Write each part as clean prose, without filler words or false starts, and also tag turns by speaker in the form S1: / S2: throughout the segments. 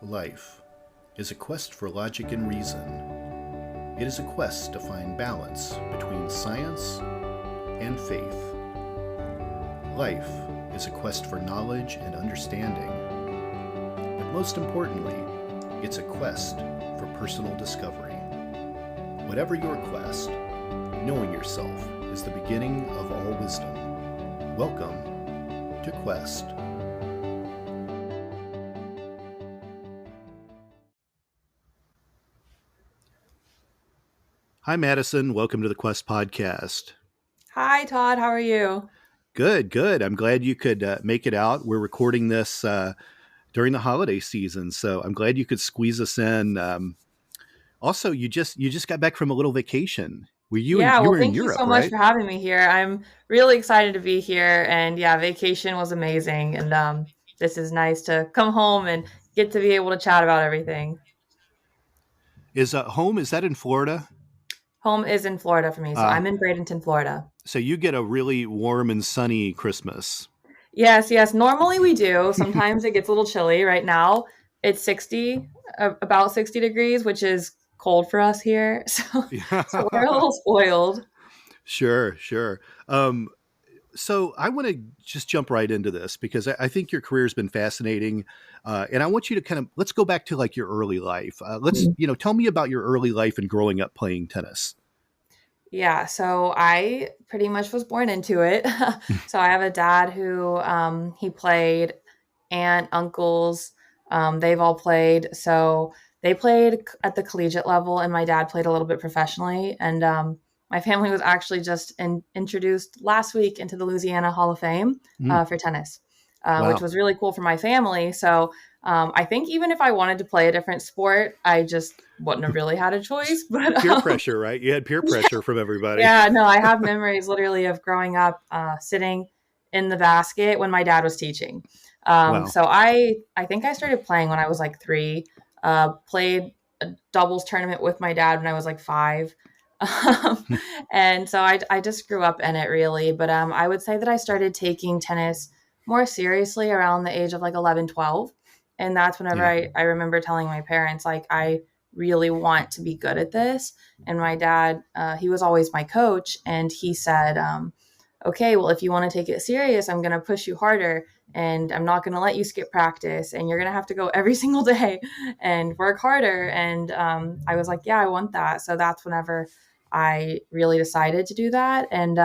S1: Life is a quest for logic and reason. It is a quest to find balance between science and faith. Life is a quest for knowledge and understanding. But most importantly, it's a quest for personal discovery. Whatever your quest, knowing yourself is the beginning of all wisdom. Welcome to Quest. Hi, Madison. Welcome to the Quest podcast.
S2: Hi, Todd. How are you?
S1: Good. I'm glad you could make it out. We're recording this during the holiday season, so I'm glad you could squeeze us in. Also, you just got back from a little vacation. You were in
S2: Thank you
S1: Europe,
S2: so much
S1: right?
S2: for having me here. I'm really excited to be here. And yeah, vacation was amazing. And this is nice to come home and get to be able to chat about everything.
S1: Is home? Is that in Florida?
S2: Home is in Florida for me. So
S1: Uh,
S2: I'm in Bradenton, Florida.
S1: so you get a really warm and sunny Christmas.
S2: Yes. Normally we do. Sometimes it gets a little chilly. Right now it's about 60 degrees, which is cold for us here. So we're a little spoiled.
S1: Sure. So I want to just jump right into this because I think your career has been fascinating, and I want you to let's go back to like your early life. Tell me about your early life and growing up playing tennis.
S2: Yeah, so I pretty much was born into it. So I have a dad who he played, aunt, uncles, they've all played. So they played at the collegiate level, and my dad played a little bit professionally. And my family was actually just introduced last week into the Louisiana Hall of Fame
S1: Mm,
S2: for tennis, which
S1: wow.
S2: was really cool for my family. So I think even if I wanted to play a different sport, I just wouldn't have really had a choice. But
S1: Peer pressure, right? You had peer pressure from everybody.
S2: yeah, no, I have memories literally of growing up sitting in the basket when my dad was teaching.
S1: Wow.
S2: So I think I started playing when I was like 3. Played a doubles tournament with my dad when I was like 5. Um, and so I just grew up in it really. But I would say that I started taking tennis more seriously around the age of like 11, 12. And that's whenever
S1: Yeah.
S2: I remember telling my parents, like, I really want to be good at this. And my dad, he was always my coach, and he said, okay, well, if you want to take it serious, I'm going to push you harder, and I'm not going to let you skip practice, and you're going to have to go every single day and work harder. And I was like, yeah, I want that. So that's whenever I really decided to do that. And,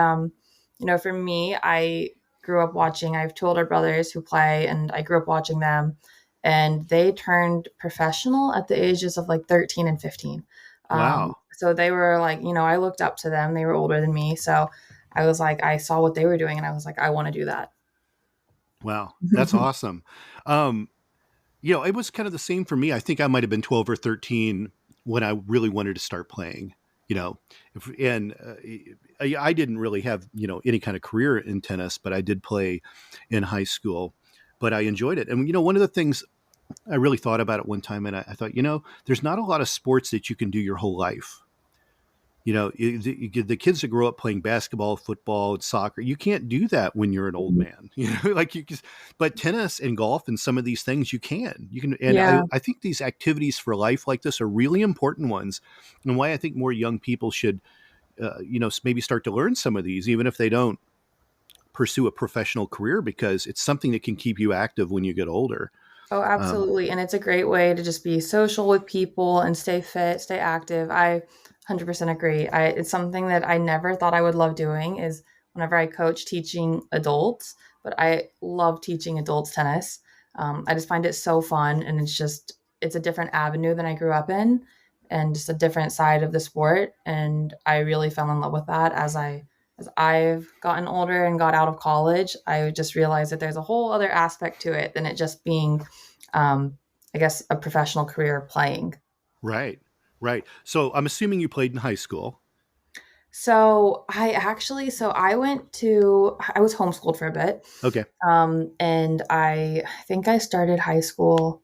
S2: for me, I grew up watching, I have 2 older brothers who play, and I grew up watching them, and they turned professional at the ages of like 13 and 15.
S1: Wow.
S2: So they were like, I looked up to them. They were older than me. So I was like, I saw what they were doing, and I was like, I want to do that.
S1: Wow. That's awesome. Um, it was kind of the same for me. I think I might have been 12 or 13 when I really wanted to start playing, you know, and I didn't really have, any kind of career in tennis, but I did play in high school, but I enjoyed it. And, one of the things I really thought about it one time, and I thought, there's not a lot of sports that you can do your whole life. The kids that grow up playing basketball, football, soccer, you can't do that when you're an old man. But tennis and golf and some of these things you can, and
S2: Yeah.
S1: I think these activities for life like this are really important ones, and why I think more young people should, maybe start to learn some of these, even if they don't pursue a professional career, because it's something that can keep you active when you get older.
S2: Oh,
S1: Um,
S2: absolutely. And it's a great way to just be social with people and stay fit, stay active. I 100% agree. It's something that I never thought I would love doing is whenever I coach teaching adults, but I love teaching adults tennis. I just find it so fun, and it's a different avenue than I grew up in, and just a different side of the sport. And I really fell in love with that as I've gotten older and got out of college. I just realized that there's a whole other aspect to it than it just being, I guess, a professional career playing.
S1: right, right. So I'm assuming you played in high school.
S2: I was homeschooled for a bit.
S1: Okay.
S2: And I think I started high school.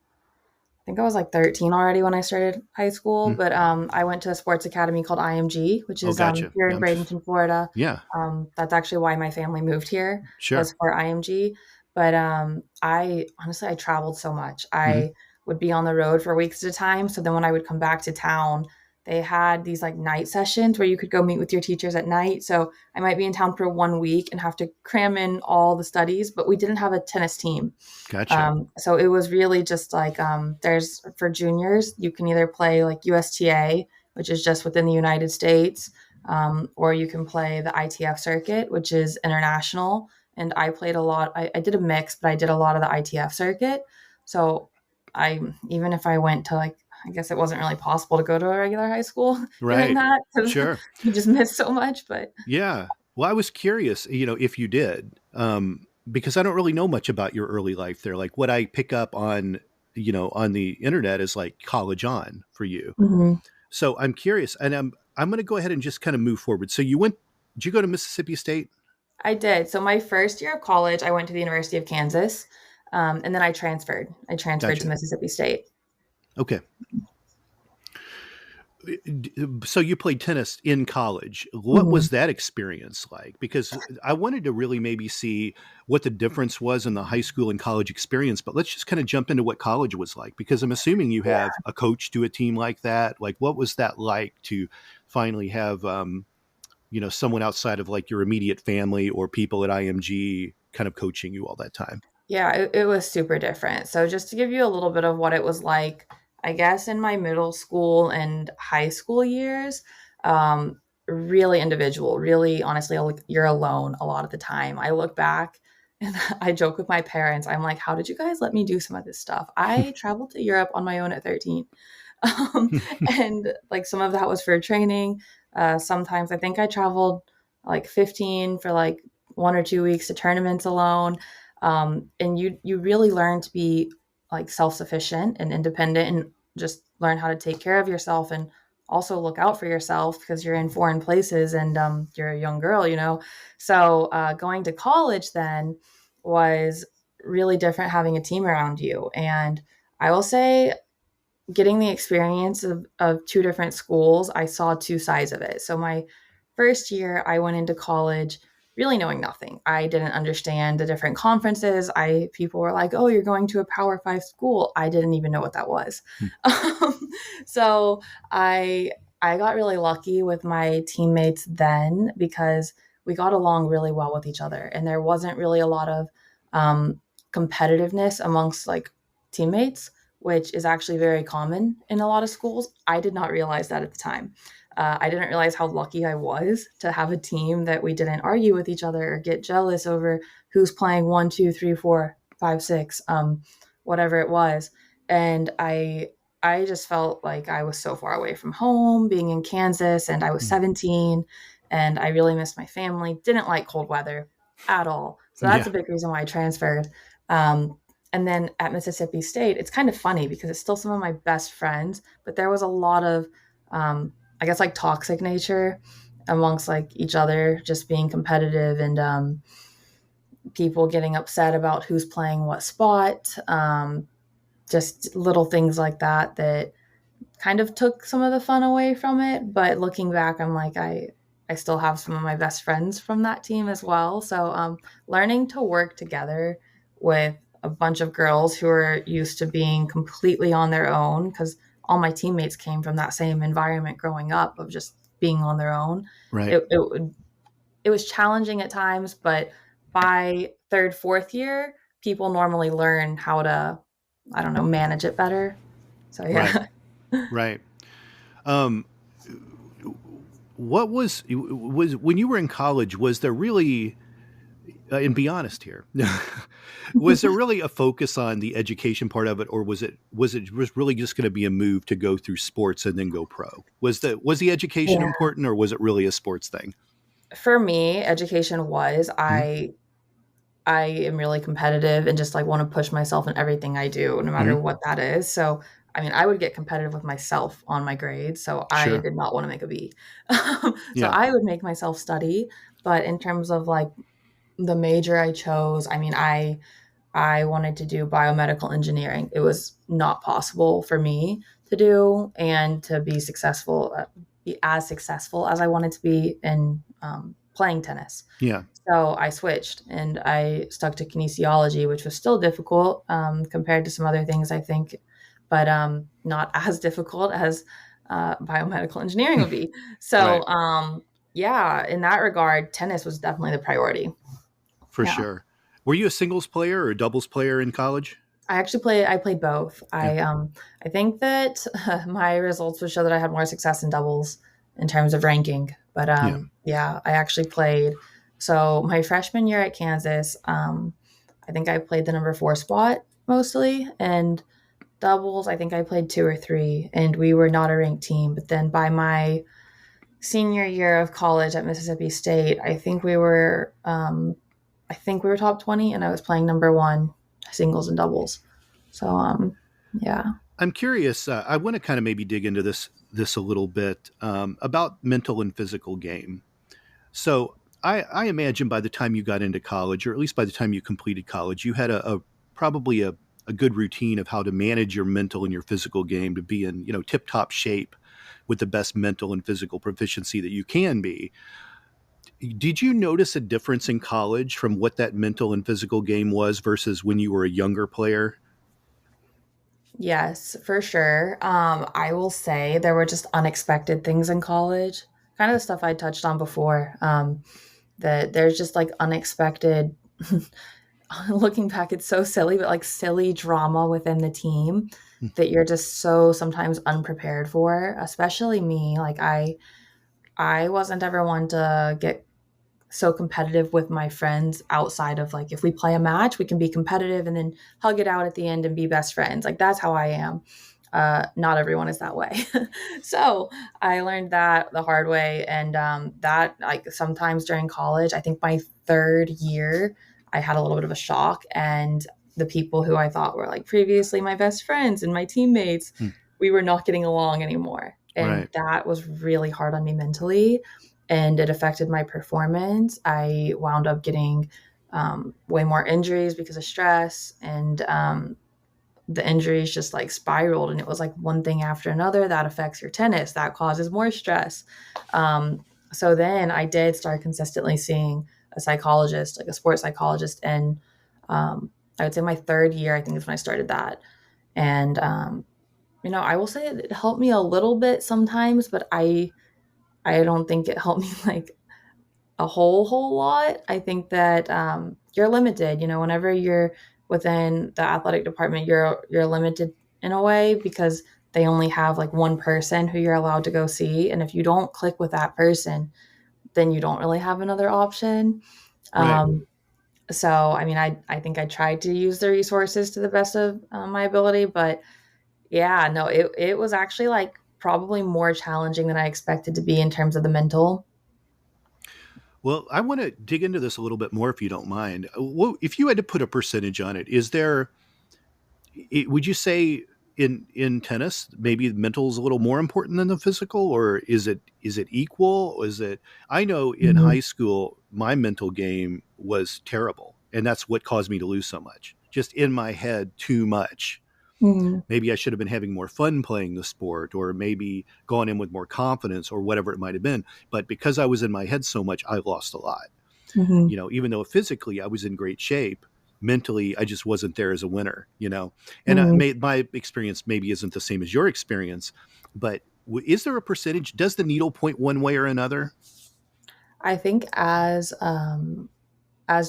S2: I think I was like 13 already when I started high school,
S1: Mm.
S2: but I went to a sports academy called IMG, which
S1: Oh,
S2: is
S1: gotcha.
S2: here
S1: Yeah,
S2: in Bradenton, Florida.
S1: yeah,
S2: That's actually why my family moved here,
S1: sure.
S2: was for IMG. But I honestly, I traveled so much.
S1: Mhm.
S2: would be on the road for weeks at a time. So then when I would come back to town, they had these like night sessions where you could go meet with your teachers at night. So I might be in town for 1 week and have to cram in all the studies, but we didn't have a tennis team.
S1: Gotcha.
S2: So it was really just like there's for juniors, you can either play like USTA, which is just within the United States, or you can play the ITF circuit, which is international. And I played a lot. I did a mix, but I did a lot of the ITF circuit. So even if I went to like, I guess it wasn't really possible to go to a regular high school doing
S1: Right.
S2: that because
S1: Sure.
S2: you just miss so much. But
S1: Yeah. Well, I was curious, if you did, because I don't really know much about your early life there. Like what I pick up on, on the internet is like college on for you.
S2: Mhm.
S1: So I'm curious, and I'm going to go ahead and just kind of move forward. So did you go to Mississippi State?
S2: I did. So my first year of college, I went to the University of Kansas, and then I transferred. I transferred to
S1: Gotcha.
S2: Mississippi State.
S1: Okay. So you played tennis in college. What
S2: Mhm.
S1: was that experience like? Because I wanted to really maybe see what the difference was in the high school and college experience, but let's just kind of jump into what college was like, because I'm assuming you
S2: Yeah.
S1: have a coach to a team like that. Like, what was that like to finally have, someone outside of like your immediate family or people at IMG kind of coaching you all that time?
S2: Yeah, it was super different. So just to give you a little bit of what it was like, I guess in my middle school and high school years, really individual, really honestly, you're alone a lot of the time. I look back and I joke with my parents. I'm like, how did you guys let me do some of this stuff? I traveled to Europe on my own at 13. And like some of that was for training. Sometimes I think I traveled like 15 for like 1 or 2 weeks to tournaments alone. And you really learn to be like self-sufficient and independent and just learn how to take care of yourself and also look out for yourself because you're in foreign places and you're a young girl. So going to college then was really different having a team around you. And I will say getting the experience of two different schools, I saw two sides of it. So my first year, I went into college really knowing nothing. I didn't understand the different conferences. People were like, "Oh, you're going to a Power Five school." I didn't even know what that was. Um, so I got really lucky with my teammates then because we got along really well with each other, and there wasn't really a lot of um, competitiveness amongst like teammates, which is actually very common in a lot of schools. I did not realize that at the time. I didn't realize how lucky I was to have a team that we didn't argue with each other or get jealous over who's playing one, two, three, four, five, six, whatever it was. And I just felt like I was so far away from home, being in Kansas, and I was 17, and I really missed my family. Didn't like cold weather at all. So that's
S1: Yeah.
S2: a big reason why I transferred. And then at Mississippi State, it's kind of funny because it's still some of my best friends, but there was a lot of, I guess, like toxic nature amongst like each other, just being competitive and people getting upset about who's playing what spot, just little things like that that kind of took some of the fun away from it. But looking back, I'm like, I still have some of my best friends from that team as well. So learning to work together with a bunch of girls who are used to being completely on their own, because all my teammates came from that same environment growing up of just being on their own.
S1: Right.
S2: It was challenging at times, but by third, fourth year, people normally learn how to, I don't know, manage it better. So
S1: Right.
S2: yeah.
S1: Right. Um, what was when you were in college? Was there really, and be honest here, was there really a focus on the education part of it, or was really just going to be a move to go through sports and then go pro? Was the education
S2: Yeah.
S1: important, or was it really a sports thing?
S2: For me, education was
S1: Mhm.
S2: I am really competitive and just like want to push myself in everything I do, no matter
S1: Mhm.
S2: what that is. So, I mean, I would get competitive with myself on my grades. So I
S1: Sure.
S2: did not want to make a B. So
S1: Yeah.
S2: I would make myself study. But in terms of like the major I chose, I mean, I wanted to do biomedical engineering. It was not possible for me to do and to be as successful as I wanted to be in playing tennis.
S1: Yeah.
S2: So I switched and I stuck to kinesiology, which was still difficult compared to some other things I think. but not as difficult as biomedical engineering would be.
S1: Right.
S2: So yeah, in that regard, tennis was definitely the priority.
S1: For
S2: Yeah.
S1: sure. Were you a singles player or a doubles player in college?
S2: I played both.
S1: Yeah.
S2: I think that my results would show that I had more success in doubles in terms of ranking. But
S1: Yeah.
S2: yeah, I actually played. So my freshman year at Kansas, I think I played the number 4 spot mostly, and doubles, I think I played 2 or 3, and we were not a ranked team. But then by my senior year of college at Mississippi State, I think we were top 20, and I was playing number 1 singles and doubles. So yeah.
S1: I'm curious. I want to kind of maybe dig into this a little bit about mental and physical game. So I imagine by the time you got into college, or at least by the time you completed college, you had a probably a good routine of how to manage your mental and your physical game to be in, tip top shape with the best mental and physical proficiency that you can be. Did you notice a difference in college from what that mental and physical game was versus when you were a younger player?
S2: Yes, for sure. I will say there were just unexpected things in college, kind of the stuff I touched on before. That there's just like unexpected, looking back, it's so silly, but like silly drama within the team that you're just so sometimes unprepared for, especially me. Like I wasn't ever one to get so competitive with my friends outside of like if we play a match, we can be competitive and then hug it out at the end and be best friends. Like that's how I am. Not everyone is that way. So I learned that the hard way. And that like sometimes during college, I think my 3rd year, I had a little bit of a shock, and the people who I thought were like previously my best friends and my teammates,
S1: Hmm.
S2: we were not getting along anymore. And
S1: Right.
S2: that was really hard on me mentally, and it affected my performance. I wound up getting way more injuries because of stress, and the injuries just like spiraled, and it was like one thing after another that affects your tennis, that causes more stress. So then I did start consistently seeing a psychologist, like a sports psychologist, and I would say my 3rd year, I think is when I started that. And I will say it helped me a little bit sometimes, but I don't think it helped me like a whole lot. I think that you're limited. Whenever you're within the athletic department, you're limited in a way because they only have like one person who you're allowed to go see, and if you don't click with that person, then you don't really have another option.
S1: Right.
S2: Um, so I mean, I think I tried to use the resources to the best of my ability, but yeah, no, it was actually like probably more challenging than I expected to be in terms of the mental.
S1: Well, I want to dig into this a little bit more if you don't mind. Well, if you had to put a percentage on it, would you say in tennis maybe the mental is a little more important than the physical, or is it equal? Is it I know in
S2: Mhm.
S1: high school my mental game was terrible, and that's what caused me to lose so much. Just in my head too much.
S2: Mhm.
S1: Maybe I should have been having more fun playing the sport, or maybe gone in with more confidence, or whatever it might have been. But because I was in my head so much, I lost a lot.
S2: Mhm.
S1: Even though physically I was in great shape, mentally I just wasn't there as a winner. And
S2: Mhm.
S1: my experience maybe isn't the same as your experience, but is there a percentage? Does the needle point one way or another?
S2: I think as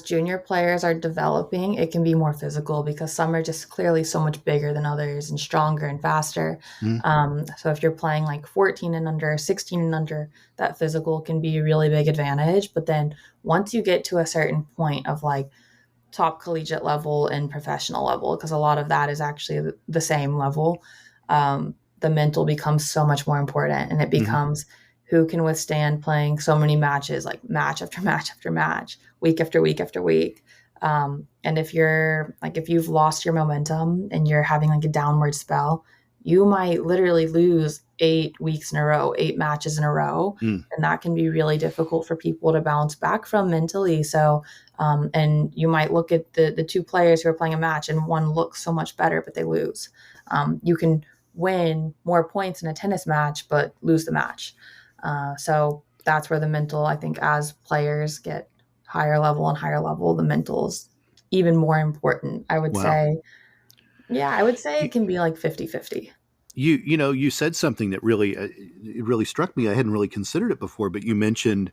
S2: junior players are developing, it can be more physical because some are just clearly so much bigger than others and stronger and faster.
S1: Mm,
S2: So if you're playing like 14 and under, 16 and under, that physical can be a really big advantage. But then once you get to a certain point of like top collegiate level and professional level, because a lot of that is actually the same level, the mental becomes so much more important, and it
S1: mhm.
S2: becomes who can withstand playing so many matches, like match after match after match, week after week after week. And if you've lost your momentum and you're having like a downward spell, you might literally lose 8 weeks in a row, 8 matches in a row.
S1: Mm,
S2: And that can be really difficult for people to bounce back from mentally. So and you might look at the 2 players who are playing a match, and one looks so much better, but they lose. You can win more points in a tennis match, but lose the match. So that's where the mental, I think, as players get higher level and higher level, the mental is even more important, I would
S1: wow.
S2: say. Yeah, I would say it can be like 50-50.
S1: You said something that really it really struck me. I hadn't really considered it before, but you mentioned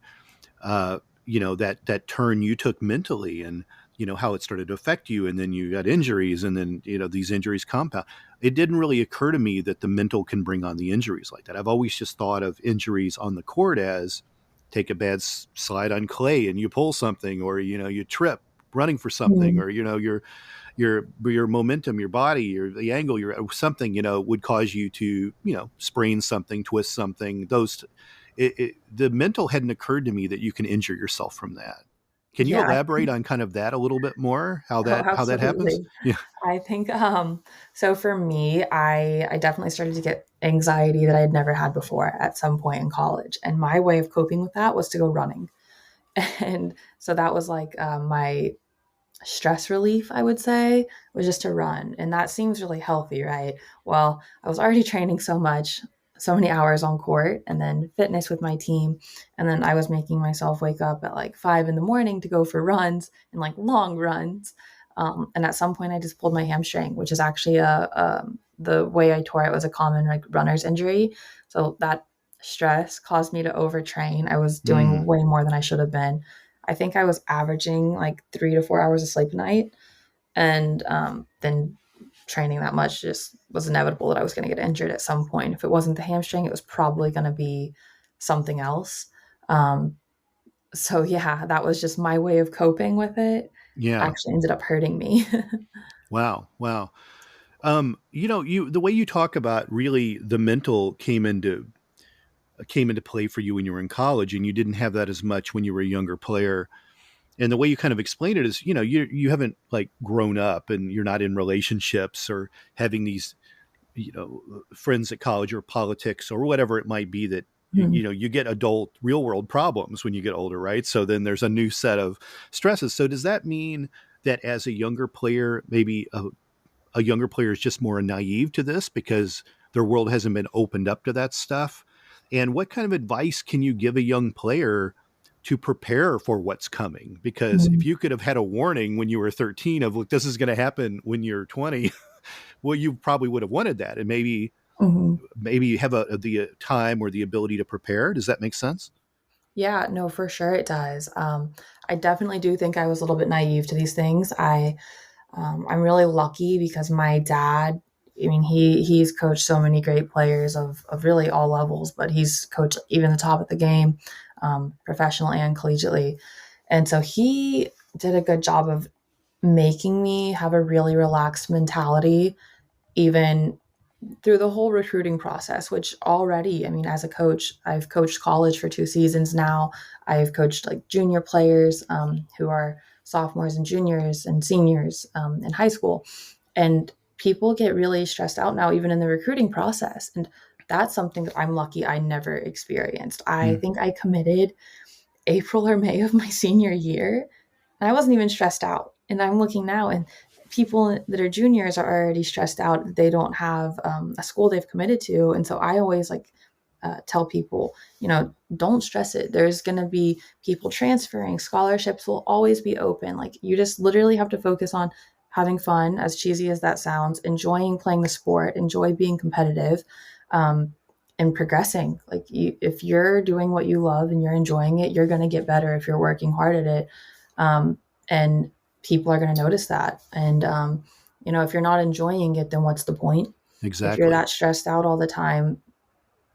S1: uh, that turn you took mentally, and how it started to affect you, and then you got injuries, and then these injuries compound. It didn't really occur to me that the mental can bring on the injuries like that. I've always just thought of injuries on the court as take a bad slide on clay and you pull something, or you trip running for something,
S2: Mhm.
S1: or your momentum, your body, the angle, your something would cause you to sprain something, twist something. The mental hadn't occurred to me that you can injure yourself from that. Can you
S2: Yeah.
S1: elaborate on kind of that a little bit more? How
S2: Oh,
S1: that happens?
S2: absolutely.
S1: Yeah.
S2: I think so for me, I definitely started to get anxiety that I had never had before at some point in college. And my way of coping with that was to go running. And so that was like my stress relief, I would say, was just to run. And that seems really healthy, right? Well, I was already training so much, so many hours on court, and then fitness with my team. And then I was making myself wake up at like 5 in the morning to go for runs and like long runs. And at some point, I just pulled my hamstring, which is actually the way I tore it was a common like runner's injury. So that stress caused me to overtrain. I was doing
S1: Mm.
S2: way more than I should have been. I think I was averaging like 3 to 4 hours of sleep a night. And then training that much just was inevitable that I was going to get injured at some point. If it wasn't the hamstring, it was probably going to be something else. Um, so, yeah, that was just my way of coping with it.
S1: Yeah.
S2: Actually ended up hurting me.
S1: Wow. Wow. You the way you talk about really the mental came into play for you when you were in college, and you didn't have that as much when you were a younger player. And the way you kind of explain it is, you haven't like grown up, and you're not in relationships or having these friends at college or politics or whatever it might be, that
S2: Mhm.
S1: you get adult real world problems when you get older, right? So then there's a new set of stresses. So does that mean that as a younger player, maybe a younger player is just more naive to this because their world hasn't been opened up to that stuff? And what kind of advice can you give a young player to prepare for what's coming? Because if
S2: Mhm.
S1: you could have had a warning when you were 13 of, look, this is going to happen when you're 20, well, you probably would have wanted that, and
S2: Mhm.
S1: maybe have the time or the ability to prepare. Does that make sense?
S2: Yeah, no, for sure it does. I definitely do think I was a little bit naive to these things. I'm really lucky because my dad, I mean, he's coached so many great players of really all levels, but he's coached even the top of the game, professional and collegiately. And so he did a good job of making me have a really relaxed mentality, even through the whole recruiting process, which already, I mean, as a coach, I've coached college for 2 seasons now. I've coached like junior players who are sophomores and juniors and seniors in high school. And people get really stressed out now, even in the recruiting process. And that's something that I'm lucky I never experienced. I
S1: Mm.
S2: think I committed April or May of my senior year, and I wasn't even stressed out. And I'm looking now, and people that are juniors are already stressed out. They don't have a school they've committed to. And so I always like tell people, don't stress it. There's going to be people transferring, scholarships will always be open. Like you just literally have to focus on having fun, as cheesy as that sounds, enjoying playing the sport, enjoy being competitive. Um, and progressing. Like if you're doing what you love and you're enjoying it, you're going to get better if you're working hard at it. And people are going to notice that. And if you're not enjoying it, then what's the point? If you're
S1: Exactly.
S2: that stressed out all the time,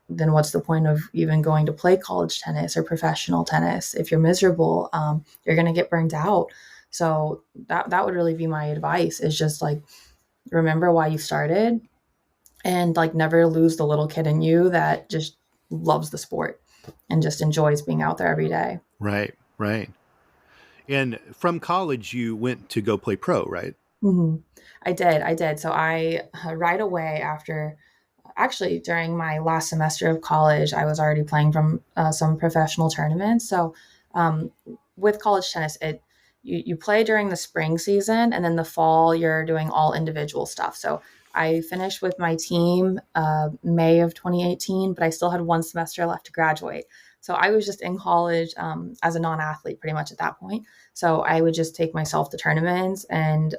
S2: then what's the point of even going to play college tennis or professional tennis? If you're miserable, you're going to get burned out. So that would really be my advice, is just like remember why you started, and like never lose the little kid in you that just loves the sport and just enjoys being out there every day.
S1: Right. Right. And from college, you went to go play pro, right?
S2: Mhm. I did. So I right away after, actually during my last semester of college, I was already playing from some professional tournaments. So um, with college tennis, you play during the spring season, and then the fall you're doing all individual stuff. So I finished with my team May of 2018, but I still had one semester left to graduate. So I was just in college as a non-athlete pretty much at that point. So I would just take myself to tournaments and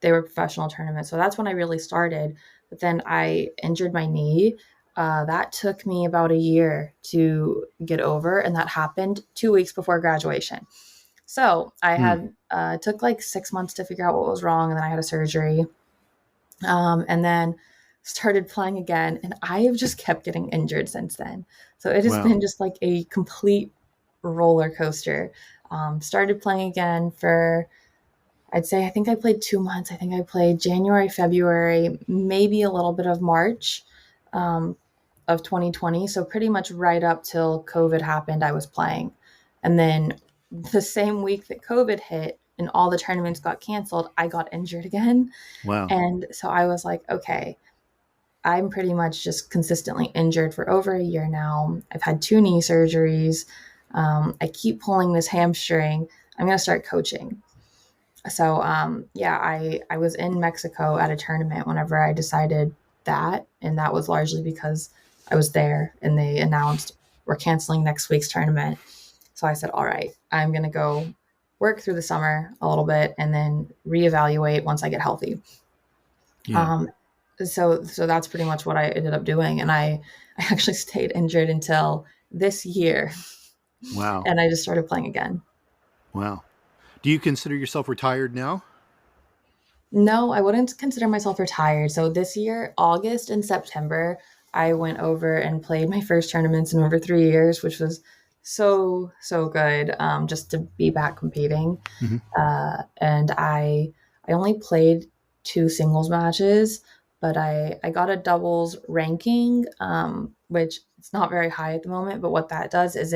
S2: they were professional tournaments. So that's when I really started. But then I injured my knee. That took me about a year to get over, and that happened 2 weeks before graduation. So I had took like 6 months to figure out what was wrong, and then I had a surgery, and then started playing again, and I have just kept getting injured since then. So it has
S1: Wow.
S2: been just like a complete roller coaster. Started playing again for, I'd say, I think I played 2 months. I think I played January, February, maybe a little bit of March of 2020. So pretty much right up till COVID happened, I was playing. And then the same week that COVID hit and all the tournaments got canceled, I got injured again.
S1: Wow.
S2: And so I was like, okay, I'm pretty much just consistently injured for over a year now. I've had 2 knee surgeries. I keep pulling this hamstring. I'm going to start coaching. So, I was in Mexico at a tournament whenever I decided that. And that was largely because I was there and they announced we're canceling next week's tournament. So I said, all right, I'm going to go work through the summer a little bit and then reevaluate once I get healthy.
S1: Yeah.
S2: So that's pretty much what I ended up doing. And I actually stayed injured until this year.
S1: Wow.
S2: And I just started playing again.
S1: Wow. Do you consider yourself retired now?
S2: No, I wouldn't consider myself retired. So this year, August and September, I went over and played my first tournaments in over 3 years, which was so, so good, just to be back competing.
S1: Mm-hmm.
S2: And I only played 2 singles matches, but I got a doubles ranking, which it's not very high at the moment. But what that does is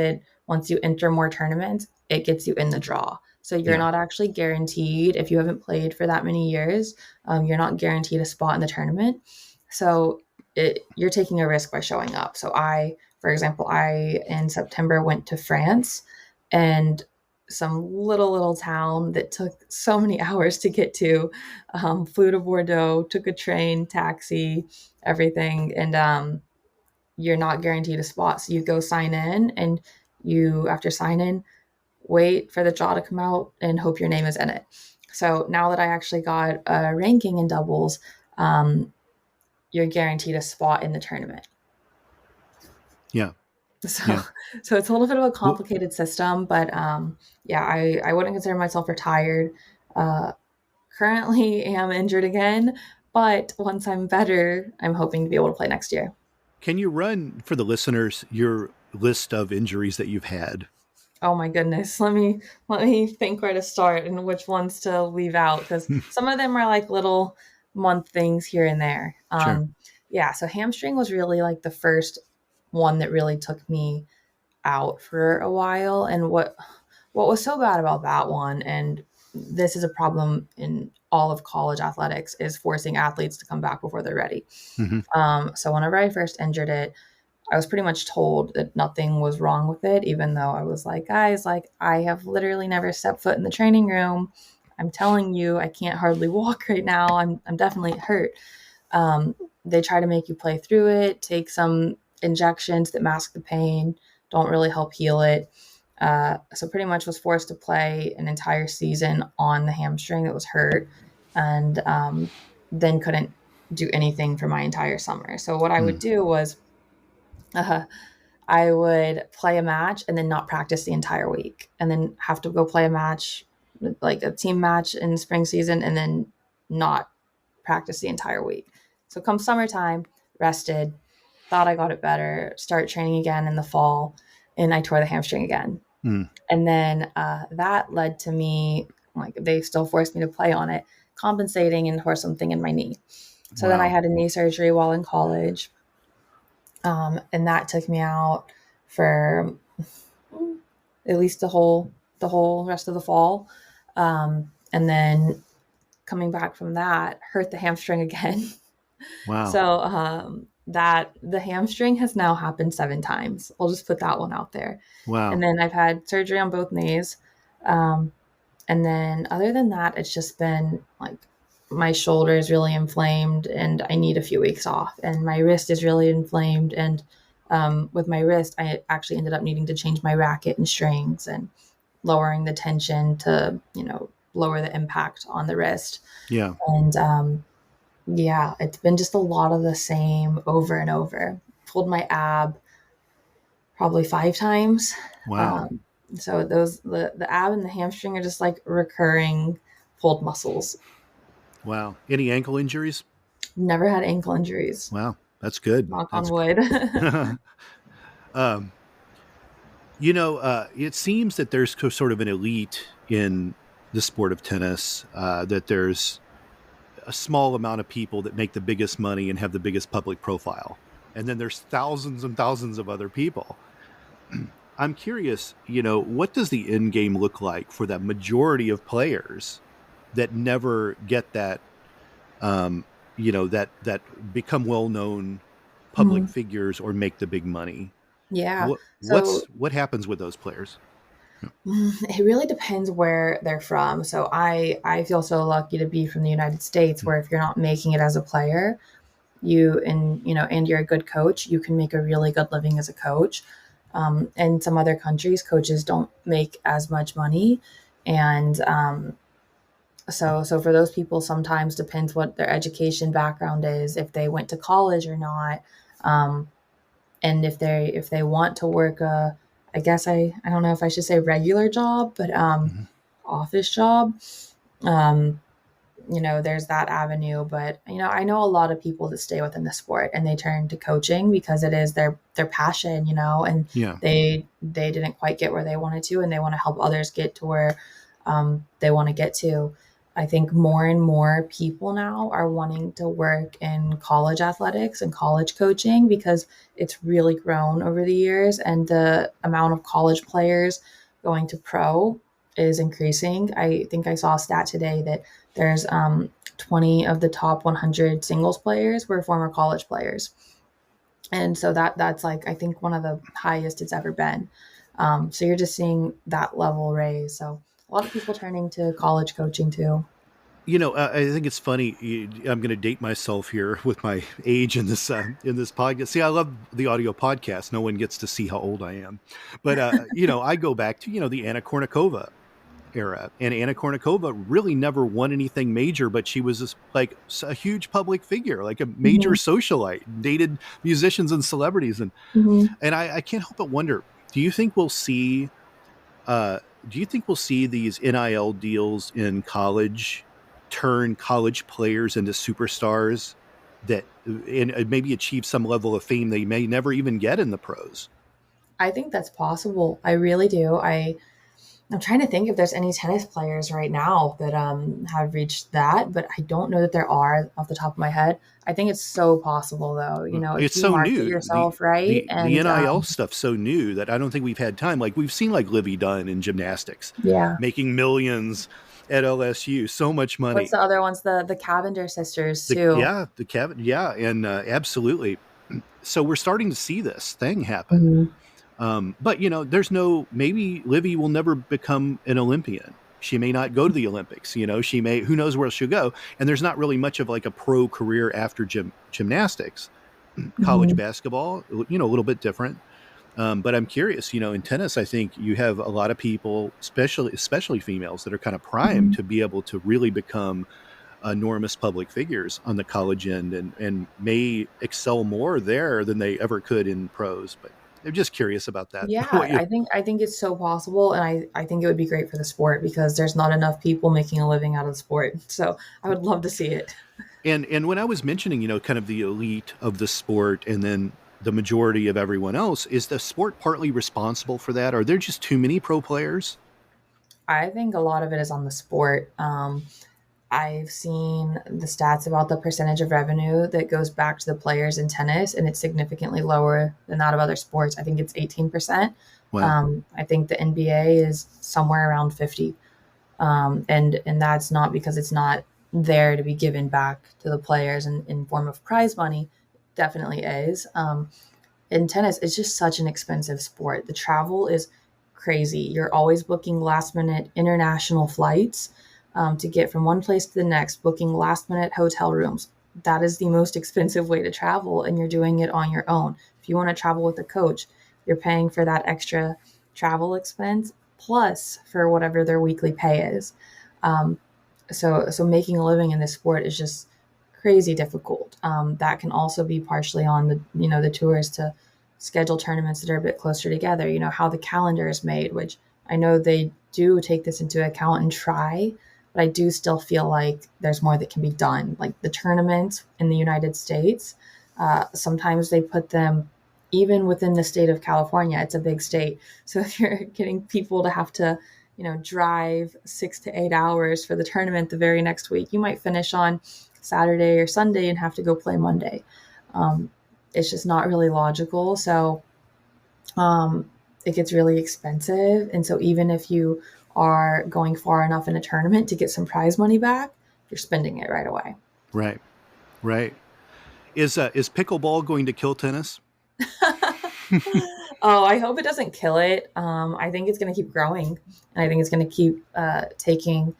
S2: once you enter more tournaments, it gets you in the draw. So you're not actually guaranteed, if you haven't played for that many years, you're not guaranteed a spot in the tournament. So you're taking a risk by showing up. So for example, in September went to France, and some little town that took so many hours to get to, flew to Bordeaux, took a train, taxi, everything. And you're not guaranteed a spot. So you go sign in, and after sign in, wait for the draw to come out and hope your name is in it. So now that I actually got a ranking in doubles, you're guaranteed a spot in the tournament.
S1: Yeah.
S2: So it's a little bit of a complicated system, but I wouldn't consider myself retired. Currently am injured again, but once I'm better, I'm hoping to be able to play next year.
S1: Can you run for the listeners your list of injuries that you've had?
S2: Oh my goodness. Let me think where to start and which ones to leave out, because some of them are like little month things here and there.
S1: Sure.
S2: Yeah. So hamstring was really like the first one that really took me out for a while. And what was so bad about that one, and this is a problem in all of college athletics, is forcing athletes to come back before they're ready.
S1: Mm-hmm.
S2: So whenever I first injured it, I was pretty much told that nothing was wrong with it, even though I was like, guys, like, I have literally never stepped foot in the training room. I'm telling you, I can't hardly walk right now. I'm definitely hurt. They try to make you play through it, take some injections that mask the pain, don't really help heal it. So pretty much was forced to play an entire season on the hamstring that was hurt, and then couldn't do anything for my entire summer. So what I would do was, I would play a match and then not practice the entire week, and then have to go play a match, like a team match in the spring season, and then not practice the entire week. So come summertime, rested, thought I got it better, start training again in the fall, and I tore the hamstring again. And then that led to me, like, they still forced me to play on it, compensating, and tore something in my knee. So then I had a knee surgery while in college. And that took me out for at least the whole rest of the fall. And then coming back from that, hurt the hamstring again.
S1: Wow.
S2: So that the hamstring has now happened 7 times. I'll just put that one out there.
S1: Wow.
S2: And then I've had surgery on both knees. And then other than that, it's just been like, my shoulder is really inflamed and I need a few weeks off, and my wrist is really inflamed. And with my wrist, I actually ended up needing to change my racket and strings and lowering the tension to, lower the impact on the wrist.
S1: Yeah.
S2: And yeah, it's been just a lot of the same over and over. Pulled my ab probably 5 times.
S1: Wow.
S2: Um, so the ab and the hamstring are just like recurring pulled muscles.
S1: Wow. Any ankle injuries?
S2: Never had ankle injuries.
S1: Wow. That's good.
S2: Knock on
S1: That's
S2: wood.
S1: um, it seems that there's sort of an elite in the sport of tennis, that there's a small amount of people that make the biggest money and have the biggest public profile. And then there's thousands and thousands of other people. I'm curious, what does the end game look like for that majority of players that never get that, that become well-known public figures or make the big money?
S2: Yeah.
S1: What happens with those players?
S2: It really depends where they're from. So I feel so lucky to be from the United States, where if you're not making it as a player, and you're a good coach, you can make a really good living as a coach. In some other countries, coaches don't make as much money, and so for those people, sometimes depends what their education background is, if they went to college or not, and if they want to work I guess I don't know if I should say regular job, but office job. There's that avenue, but I know a lot of people that stay within the sport and they turn to coaching because it is their passion, and
S1: Yeah.
S2: they didn't quite get where they wanted to, and they want to help others get to where they want to get to. I think more and more people now are wanting to work in college athletics and college coaching because it's really grown over the years, and the amount of college players going to pro is increasing. I think I saw a stat today that there's 20 of the top 100 singles players were former college players. And so that's like, I think one of the highest it's ever been. So you're just seeing that level raise. So a lot of people turning to college coaching too.
S1: I think it's funny. I'm going to date myself here with my age in this podcast. See, I love the audio podcast. No one gets to see how old I am, but I go back to the Anna Kournikova era, and Anna Kournikova really never won anything major, but she was like a huge public figure, like a major socialite, dated musicians and celebrities, and I can't help but wonder: do you think we'll see these NIL deals in college turn college players into superstars that and maybe achieve some level of fame they may never even get in the pros?
S2: I think that's possible. I really do. I'm trying to think if there's any tennis players right now that have reached that, but I don't know that there are off the top of my head. I think it's so possible though. If
S1: It's
S2: you
S1: so
S2: market
S1: new.
S2: yourself right, and
S1: the NIL stuff's so new that I don't think we've had time. Like we've seen like Livy Dunn in gymnastics, making millions at LSU, so much money.
S2: What's the other ones? The Cavendish sisters too.
S1: And absolutely. So we're starting to see this thing happen. But maybe Livy will never become an Olympian. She may not go to the Olympics. She may, who knows where she'll go. And there's not really much of like a pro career after gymnastics. College basketball, a little bit different. But I'm curious, in tennis, I think you have a lot of people, especially females, that are kind of primed to be able to really become enormous public figures on the college end, and may excel more there than they ever could in pros. But I'm just curious about that.
S2: Yeah, I think it's so possible, and I think it would be great for the sport because there's not enough people making a living out of the sport. So I would love to see it.
S1: And when I was mentioning, kind of the elite of the sport, and then the majority of everyone else, is the sport partly responsible for that? Are there just too many pro players?
S2: I think a lot of it is on the sport. I've seen the stats about the percentage of revenue that goes back to the players in tennis, and it's significantly lower than that of other sports. I think it's 18%.
S1: Wow.
S2: I think the NBA is somewhere around 50. And that's not because it's not there to be given back to the players in form of prize money. Definitely is. In tennis, it's just such an expensive sport. The travel is crazy. You're always booking last minute international flights to get from one place to the next, booking last minute hotel rooms. That is the most expensive way to travel, and you're doing it on your own. If you want to travel with a coach, you're paying for that extra travel expense plus for whatever their weekly pay is. So making a living in this sport is just crazy difficult. That can also be partially on the tours to schedule tournaments that are a bit closer together. How the calendar is made, which I know they do take this into account and try, but I do still feel like there's more that can be done. Like the tournaments in the United States, sometimes they put them even within the state of California. It's a big state, so if you're getting people to have to drive 6 to 8 hours for the tournament the very next week, you might finish on Saturday or Sunday and have to go play Monday. It's just not really logical. So it gets really expensive. And so even if you are going far enough in a tournament to get some prize money back, you're spending it right away.
S1: Right. Right. Is pickleball going to kill tennis?
S2: Oh, I hope it doesn't kill it. I think it's going to keep growing, and I think it's going to keep taking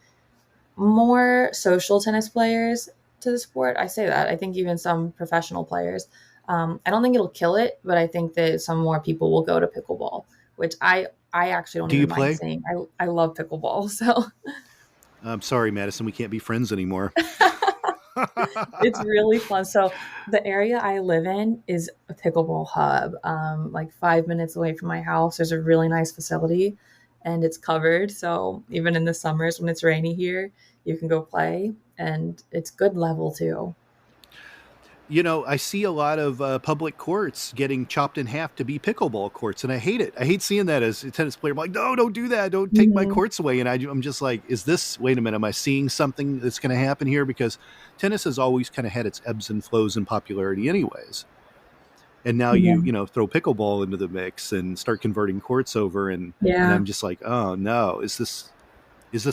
S2: more social tennis players to the sport. I say that. I think even some professional players. I don't think it'll kill it, but I think that some more people will go to pickleball, which I actually don't
S1: Do you
S2: even mind
S1: play?
S2: saying. I love pickleball, so
S1: I'm sorry, Madison, we can't be friends anymore.
S2: it's really fun. So the area I live in is a pickleball hub. Like 5 minutes away from my house, there's a really nice facility, and it's covered. So even in the summers when it's rainy here, you can go play, and it's good level too.
S1: I see a lot of public courts getting chopped in half to be pickleball courts, and I hate it. I hate seeing that as a tennis player. I'm like, no, don't do that. Don't take my
S2: Mhm.
S1: courts away. And I'm just like, wait a minute, am I seeing something that's going to happen here? Because tennis has always kind of had its ebbs and flows in popularity anyways. And now
S2: Yeah.
S1: throw pickleball into the mix and start converting courts over. And
S2: Yeah.
S1: I'm just like, oh no, is this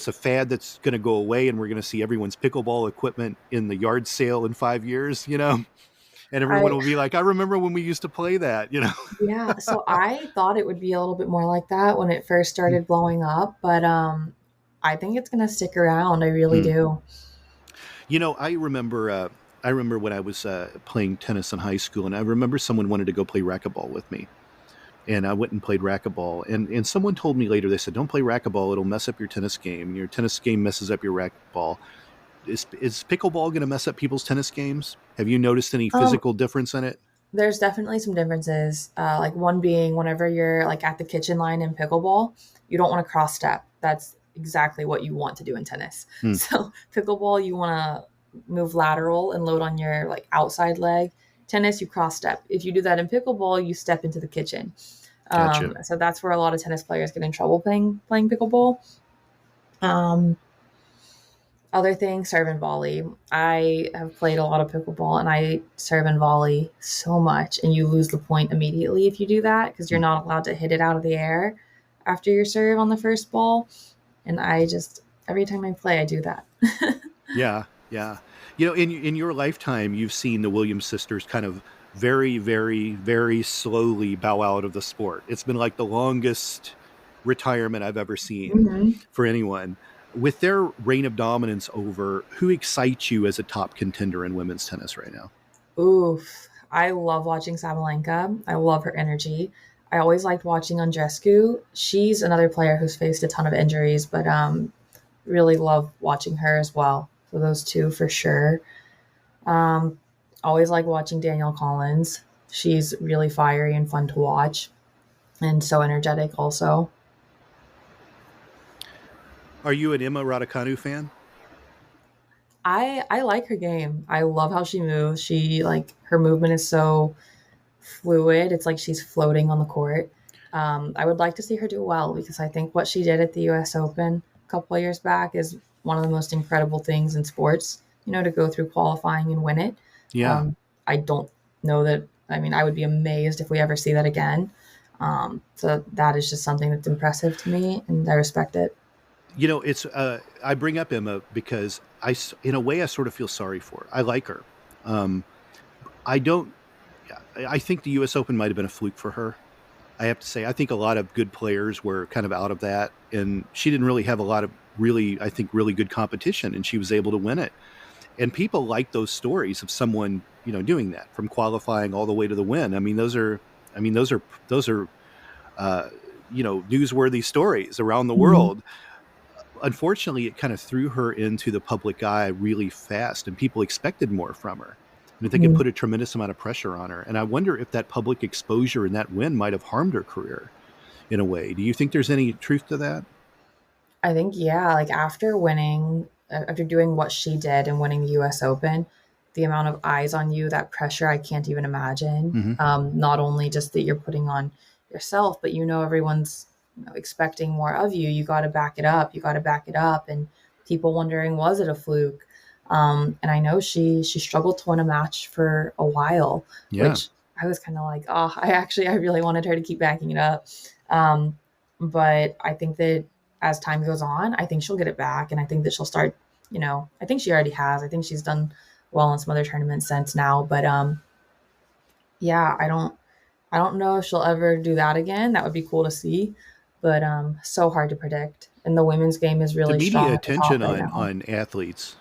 S1: a fad that's going to go away and we're going to see everyone's pickleball equipment in the yard sale in 5 years, and everyone
S2: I
S1: will be like, I remember when we used to play that.
S2: Yeah, so I thought it would be a little bit more like that when it first started blowing up, but I think it's gonna stick around. I really
S1: Hmm.
S2: do.
S1: I remember when I was playing tennis in high school, and I remember someone wanted to go play racquetball with me. And I went and played racquetball. And someone told me later, they said, don't play racquetball. It'll mess up your tennis game. Your tennis game messes up your racquetball. Is pickleball going to mess up people's tennis games? Have you noticed any
S2: Um,
S1: physical difference in it?
S2: there's definitely some differences. Like one being whenever you're like at the kitchen line in pickleball, you don't want to cross step. That's exactly what you want to do in tennis.
S1: Hmm.
S2: So pickleball, you want to move lateral and load on your like outside leg. Tennis, you cross step. If you do that in pickleball, you step into the kitchen.
S1: Gotcha.
S2: So that's where a lot of tennis players get in trouble playing pickleball. Um, Other things, serve and volley. I have played a lot of pickleball, and I serve and volley so much, and you lose the point immediately if you do that because you're
S1: Hmm.
S2: not allowed to hit it out of the air after your serve on the first ball. And I just every time I play, I do that.
S1: Yeah, yeah. In your lifetime, you've seen the Williams sisters kind of very, very, very slowly bow out of the sport. It's been like the longest retirement I've ever seen
S2: Hmm.
S1: for anyone. With their reign of dominance over, who excites you as a top contender in women's tennis right now?
S2: Oof. I love watching Sabalenka. I love her energy. I always liked watching Andrescu. She's another player who's faced a ton of injuries, but really love watching her as well. So those two for sure. Um, Always like watching Danielle Collins. She's really fiery and fun to watch, and so energetic also.
S1: Are you an Emma Raducanu fan?
S2: I like her game. I love how she moves. She like her movement is so fluid. It's like she's floating on the court. I would like to see her do well because I think what she did at the U.S. Open a couple of years back is one of the most incredible things in sports. To go through qualifying and win it.
S1: Yeah.
S2: I don't know that. I mean, I would be amazed if we ever see that again. So that is just something that's impressive to me, and I respect it.
S1: It's I bring up Emma because in a way, I sort of feel sorry for her. I like her. Um, I don't. I think the U.S. Open might have been a fluke for her. I have to say, I think a lot of good players were kind of out of that, and she didn't really have a lot of really, I think, really good competition, and she was able to win it. And people like those stories of someone, doing that from qualifying all the way to the win. I mean, those are, uh, newsworthy stories around the
S2: Mhm.
S1: world. unfortunately, it kind of threw her into the public eye really fast, and people expected more from her. And I think it
S2: Mhm.
S1: put a tremendous amount of pressure on her. And I wonder if that public exposure and that win might have harmed her career in a way. Do you think there's any truth to that?
S2: I think, yeah, like after winning, after doing what she did and winning the US Open, the amount of eyes on you, that pressure, I can't even imagine.
S1: Mm-hmm.
S2: Not only just that you're putting on yourself, but everyone's expecting more of you. You got to back it up. You got to back it up. And people wondering, was it a fluke? And I know she struggled to win a match for a while,
S1: Yeah.
S2: which I was kind of like, oh, I really wanted her to keep backing it up. Um, but I think that as time goes on, I think she'll get it back. And I think that she'll start, I think she already has. I think she's done well in some other tournaments since now. But yeah, I don't know if she'll ever do that again. That would be cool to see. But so hard to predict. And the women's game is
S1: The
S2: really
S1: media
S2: strong at the top
S1: attention
S2: right
S1: on,
S2: now.
S1: on athletes.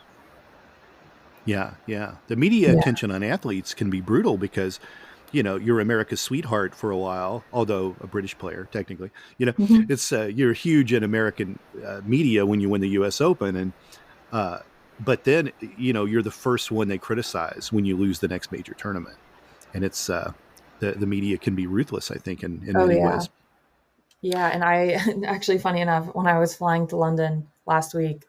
S1: Yeah. Yeah. The media
S2: Yeah.
S1: attention on athletes can be brutal because, you're America's sweetheart for a while, although a British player, technically,
S2: Mhm.
S1: it's, you're huge in American media when you win the US Open. And, but then, you're the first one they criticize when you lose the next major tournament. And it's, the media can be ruthless, I think, in
S2: Oh
S1: many
S2: yeah.
S1: ways.
S2: Yeah, and I actually, funny enough, when I was flying to London last week,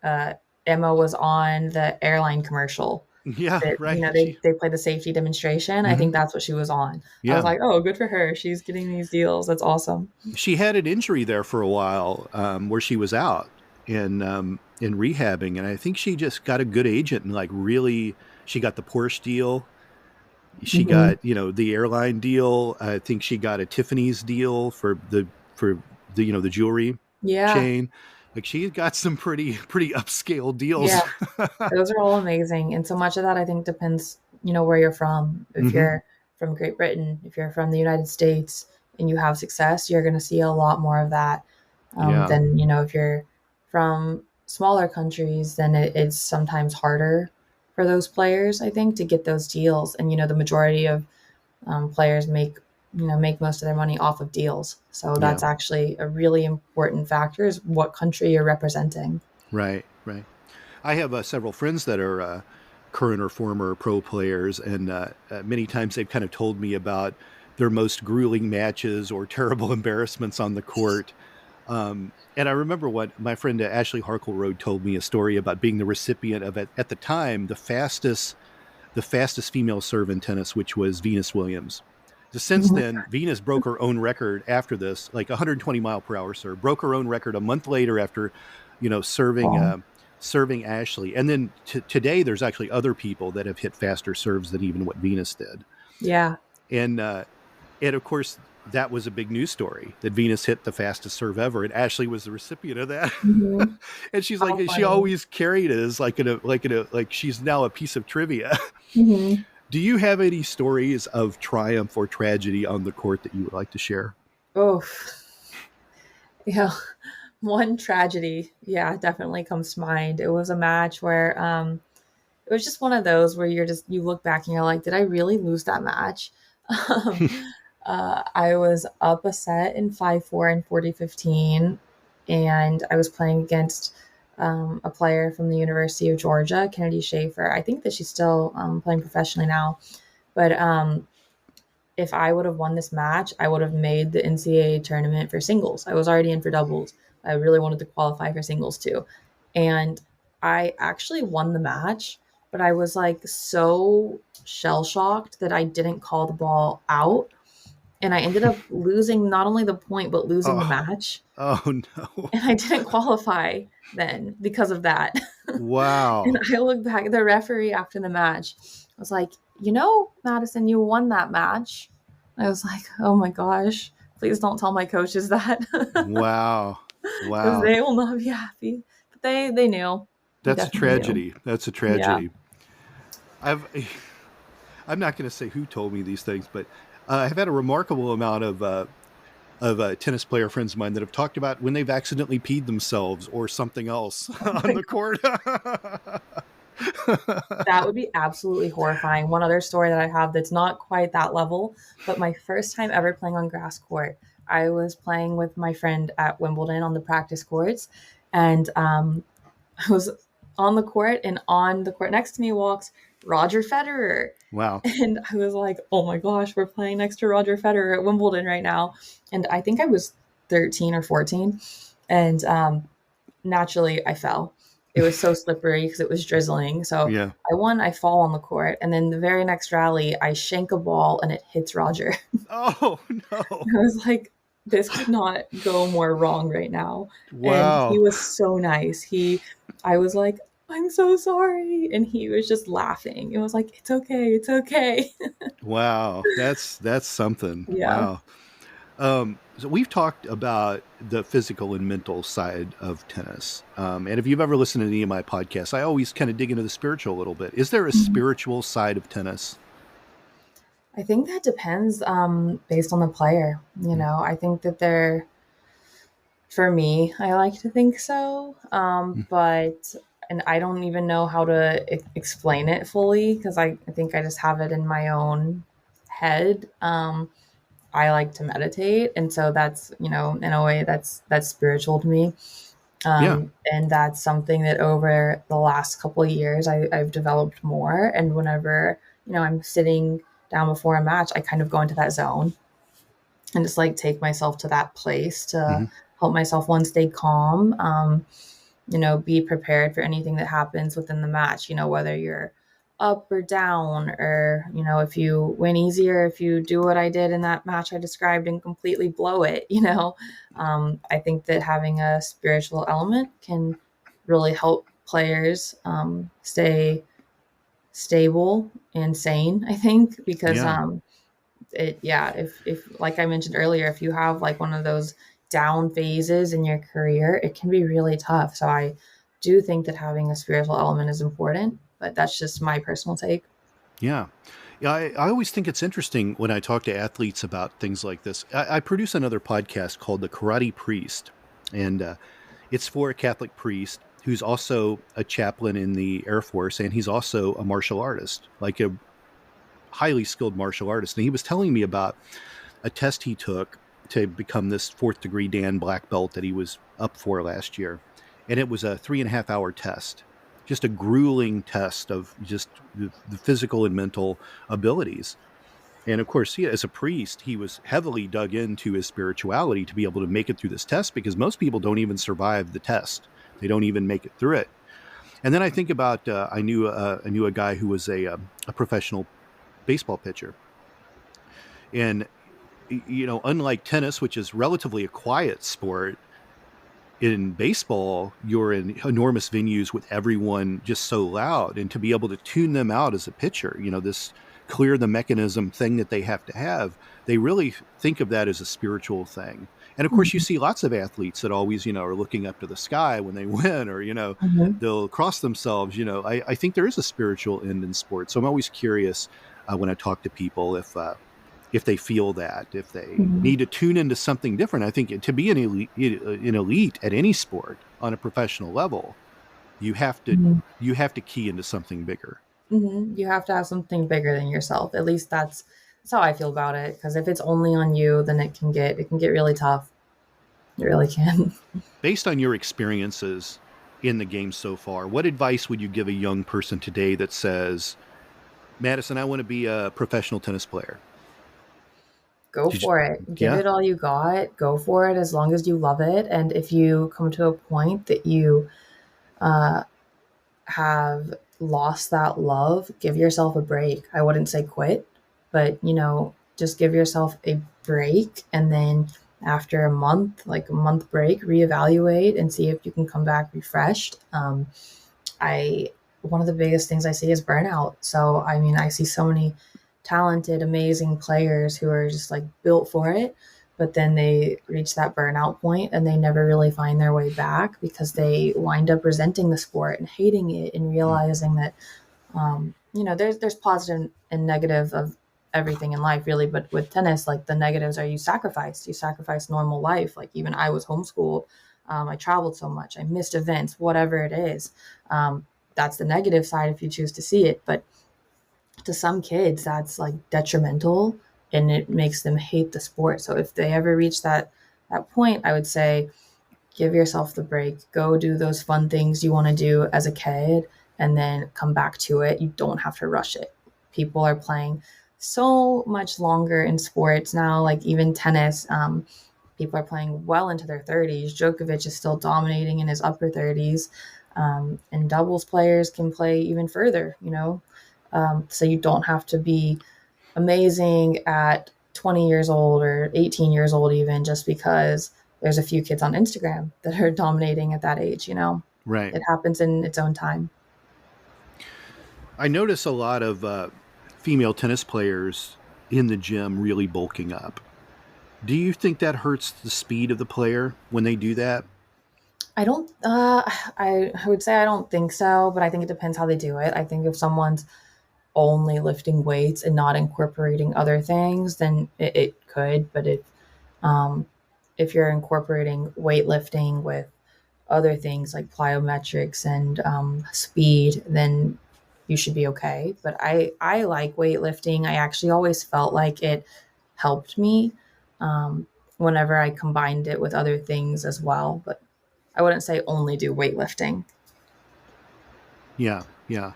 S2: Emma was on the airline commercial
S1: Yeah.
S2: that,
S1: Right.
S2: they play the safety demonstration. I
S1: Mhm.
S2: think that's what she was on. I was
S1: Yeah.
S2: like, oh, good for her. She's getting these deals. That's awesome.
S1: She had an injury there for a while, where she was out in rehabbing, and I think she just got a good agent and like really, she got the Porsche deal. She
S2: Hmm.
S1: got the airline deal. I think she got a Tiffany's deal for the the jewelry
S2: Yeah,
S1: chain. Like she got some pretty upscale
S2: yeah,
S1: deals.
S2: those are all amazing. And so much of that, I think, depends, where you're from. If
S1: Hmm.
S2: you're from Great Britain, if you're from the United States and you have success, you're going to see a lot more of that
S1: Yeah.
S2: than, if you're from smaller countries, then it's sometimes harder for those players, I think, to get those deals. And, the majority of players make most of their money off of deals. So
S1: Yeah.
S2: that's actually a really important factor is what country you're representing.
S1: Right. Right. I have several friends that are current or former pro players, and many times they've kind of told me about their most grueling matches or terrible embarrassments on the court. And I remember what my friend Ashley Harkleroad told me a story about being the recipient of, at the time, the fastest female serve in tennis, which was Venus Williams. Since
S2: Mhm.
S1: then, Venus broke her own record after this, like 120-mile-per-hour serve, broke her own record a month later after, serving
S2: Wow.
S1: serving Ashley. And then today, there's actually other people that have hit faster serves than even what Venus did.
S2: Yeah.
S1: And and of course, that was a big news story that Venus hit the fastest serve ever, and Ashley was the recipient of that.
S2: Mhm.
S1: And she's like,
S2: How
S1: she
S2: funny.
S1: always carried it as like she's now a piece of trivia.
S2: Mhm.
S1: Do you have any stories of triumph or tragedy on the court that you would like to share?
S2: Oh, yeah. One tragedy, yeah, definitely comes to mind. It was a match where it was just one of those where you look back and you're like, did I really lose that match? Um, I was up a set in 5-4 and 40-15, and I was playing against a player from the University of Georgia, Kennedy Schaefer. I think that she's still playing professionally now. But if I would have won this match, I would have made the NCAA tournament for singles. I was already in for doubles. I really wanted to qualify for singles too. And I actually won the match, but I was like so shell shocked that I didn't call the ball out. And I ended up losing not only the point, but losing the
S1: Oh,
S2: match.
S1: oh no.
S2: And I didn't qualify then because of that. And
S1: Wow.
S2: I look back, the referee after the match was like, Madison, you won that match. I was like, oh my gosh, please don't tell my coaches that
S1: Wow.
S2: because
S1: Wow.
S2: they will not be happy. But they knew. They
S1: That's a
S2: definitely knew.
S1: tragedy. That's a
S2: Yeah.
S1: tragedy. I've I'm not going to say who told me these things, but I've had a remarkable amount of tennis player friends of mine that have talked about when they've accidentally peed themselves or something else
S2: Oh
S1: on
S2: my
S1: the
S2: God.
S1: court.
S2: That would be absolutely horrifying. One other story that I have that's not quite that level, but my first time ever playing on grass court, I was playing with my friend at Wimbledon on the practice courts, And I was on the court, and on the court next to me walks Roger Federer.
S1: Wow.
S2: And I was like, oh my gosh, we're playing next to Roger Federer at Wimbledon right now. And I think I was 13 or 14. And naturally, I fell. It was so slippery because it was drizzling. So
S1: Yeah.
S2: I fall on the court. And then the very next rally, I shank a ball and it hits Roger.
S1: Oh, no.
S2: I was like, this could not go more wrong right now. And he
S1: Wow.
S2: was so nice. I was like, I'm so sorry. And he was just laughing. It was like, it's okay. It's okay.
S1: Wow. That's something.
S2: Yeah.
S1: Wow. So we've talked about the physical and mental side of tennis. And if you've ever listened to any of my podcasts, I always kind of dig into the spiritual a little bit. Is there a
S2: Mhm.
S1: spiritual side of tennis?
S2: I think that depends based on the player. I think that for me, I like to think so. But, and I don't even know how to explain it fully because I think I just have it in my own head. I like to meditate. And so that's, in a way that's spiritual to me.
S1: Yeah.
S2: And that's something that over the last couple of years I've developed more. And whenever, I'm sitting down before a match, I kind of go into that zone and just like take myself to that place to
S1: Hmm.
S2: help myself one stay calm, be prepared for anything that happens within the match, whether you're up or down, or if you win easy, or if you do what I did in that match I described and completely blow it. I think that having a spiritual element can really help players stay stable and sane, I think, because
S1: Yeah.
S2: if like I mentioned earlier, if you have like one of those down phases in your career, it can be really tough. So I do think that having a spiritual element is important, but that's just my personal take.
S1: Yeah. Yeah. I always think it's interesting when I talk to athletes about things like this. I produce another podcast called The Karate Priest, and it's for a Catholic priest who's also a chaplain in the Air Force, and he's also a martial artist, like a highly skilled martial artist. And he was telling me about a test he took to become this fourth degree Dan black belt that he was up for last year. And it was a 3.5 hour test, just a grueling test of just the physical and mental abilities. And of course, as a priest, he was heavily dug into his spirituality to be able to make it through this test, because most people don't even survive the test. They don't even make it through it. And then I think about I knew a guy who was a professional baseball pitcher, and unlike tennis, which is relatively a quiet sport, in baseball, you're in enormous venues with everyone just so loud. And to be able to tune them out as a pitcher, this clear the mechanism thing that they have, they really think of that as a spiritual thing. And of course, you
S2: Mhm.
S1: see lots of athletes that always, are looking up to the sky when they win, or,
S2: Mhm.
S1: they'll cross themselves. I think there is a spiritual end in sports. So I'm always curious when I talk to people if they feel that, if they
S2: Mhm.
S1: need to tune into something different. I think to be an elite at any sport on a professional level, you have to
S2: Mhm.
S1: you have to key into something bigger.
S2: You have to have something bigger than yourself. At least that's how I feel about it. Because if it's only on you, then it can get really tough. It really can.
S1: Based on your experiences in the game so far, what advice would you give a young person today that says, Madison, I want to be a professional tennis player?
S2: Go
S1: Did you,
S2: for it. Give
S1: yeah.
S2: it all you got. Go for it as long as you love it. And if you come to a point that you uh, have lost that love, give yourself a break. I wouldn't say quit, but just give yourself a break, and then after a month, like a month break, reevaluate and see if you can come back refreshed. I One of the biggest things I see is burnout. So I mean, I see so many talented, amazing players who are just like built for it, but then they reach that burnout point and they never really find their way back because they wind up resenting the sport and hating it and realizing that there's positive and negative of everything in life, really. But with tennis, like the negatives are you sacrifice normal life. Like even I was homeschooled. I traveled so much. I missed events, whatever it is. Um, that's the negative side if you choose to see it. But to some kids, that's like detrimental and it makes them hate the sport. So if they ever reach that point, I would say give yourself the break. Go do those fun things you want to do as a kid and then come back to it. You don't have to rush it. People are playing so much longer in sports now, like even tennis. People are playing well into their 30s. Djokovic is still dominating in his upper 30s. And doubles players can play even further, so you don't have to be amazing at 20 years old or 18 years old, even just because there's a few kids on Instagram that are dominating at that age,
S1: Right.
S2: It happens in its own time.
S1: I notice a lot of female tennis players in the gym really bulking up. Do you think that hurts the speed of the player when they do that?
S2: I don't, I would say I don't think so, but I think it depends how they do it. I think if someone's only lifting weights and not incorporating other things, then it could. But um, if you're incorporating weightlifting with other things like plyometrics and speed, then you should be okay. But I like weightlifting. I actually always felt like it helped me um, whenever I combined it with other things as well. But I wouldn't say only do weightlifting.
S1: Yeah, yeah.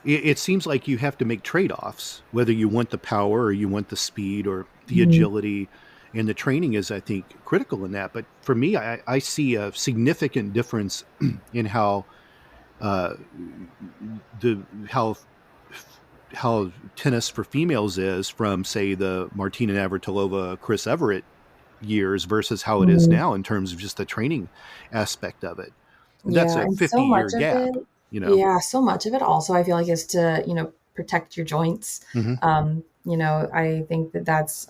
S1: It seems like you have to make trade-offs, whether you want the power or you want the speed or the
S2: Mhm.
S1: agility. And the training is, I think, critical in that. But for me, I see a significant difference in uh, the how tennis for females is from, say, the Martina Navratilova, Chris Everett years versus how it is
S2: Mhm.
S1: now in terms of just the training aspect of it. And that's
S2: Yeah,
S1: a
S2: and
S1: 50-year gap,
S2: so much of it also I feel like is to, protect your joints.
S1: Hmm.
S2: I think that that's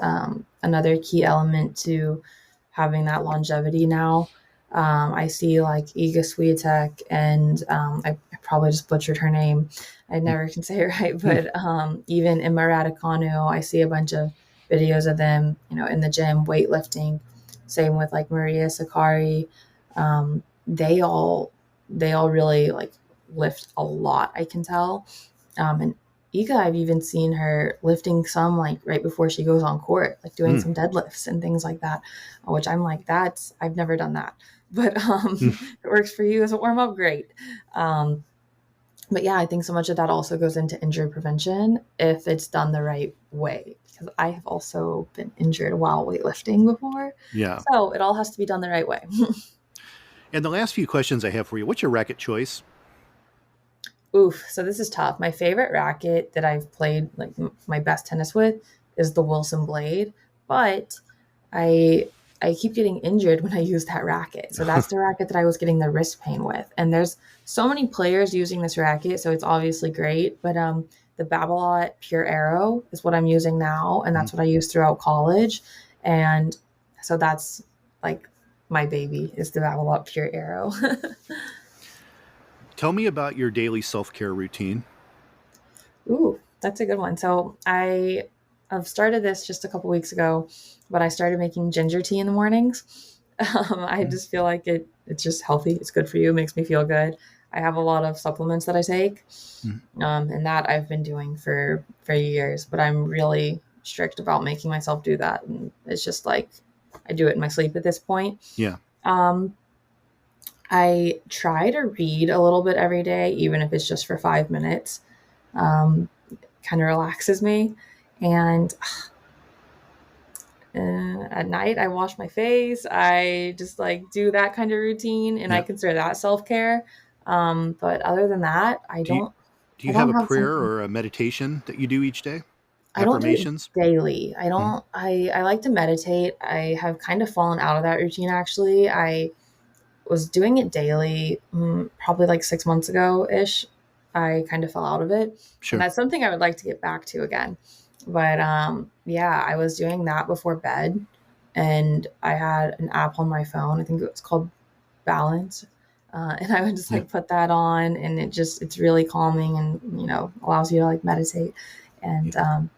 S2: another key element to having that longevity now. I see like Iga Swiatek and I probably just butchered her name. I never can say it right, but even in Raducanu, I see a bunch of videos of them, in the gym weightlifting. Same with like Maria Sakkari. Um, they all they all really like lift a lot, I can tell. And Ika, I've even seen her lifting some like right before she goes on court, like doing
S1: Mm.
S2: some deadlifts and things like that, which I'm like, I've never done that. But if it works for you as a warm up, great. Um, but yeah, I think so much of that also goes into injury prevention if it's done the right way. Because I have also been injured while weightlifting before.
S1: Yeah.
S2: So it all has to be done the right way.
S1: And the last few questions I have for you: what's your racket choice?
S2: Oof, so this is tough. My favorite racket that I've played like my best tennis with is the Wilson Blade, but I I keep getting injured when I use that racket. So that's the racket that I was getting the wrist pain with. And there's so many players using this racket, so it's obviously great, but the Babolat Pure Arrow is what I'm using now, and that's what I used throughout college. And so that's like my baby is the Babolat Pure Arrow.
S1: Tell me about your daily self-care routine.
S2: Ooh, that's a good one. So I've started this just a couple weeks ago, but I started making ginger tea in the mornings. I
S1: Mm.
S2: just feel like it's just healthy. It's good for you. It makes me feel good. I have a lot of supplements that I take,
S1: Mm.
S2: and that I've been doing for years. But I'm really strict about making myself do that, and it's just like I do it in my sleep at this point.
S1: Yeah.
S2: Um, I try to read a little bit every day, even if it's just for 5 minutes. Um, Kind of relaxes me. And at night, I wash my face. I just like do that kind of routine, and I
S1: Yeah.
S2: consider that self care. But other than that,
S1: Do you do
S2: I
S1: you have
S2: don't
S1: a
S2: have
S1: prayer
S2: something.
S1: or a meditation that you do each day?
S2: I don't do it
S1: Affirmations?
S2: daily. I
S1: Mhm.
S2: don't. I like to meditate. I have kind of fallen out of that routine. Actually, I was doing it daily, probably like 6 months ago ish. I kind of fell out of it. And
S1: Sure.
S2: that's something I would like to get back to again. But yeah, I was doing that before bed and I had an app on my phone. I think it was called Balance. And I would just
S1: Yeah.
S2: like put that on and it's really calming and, allows you to like meditate.
S1: Yeah.
S2: And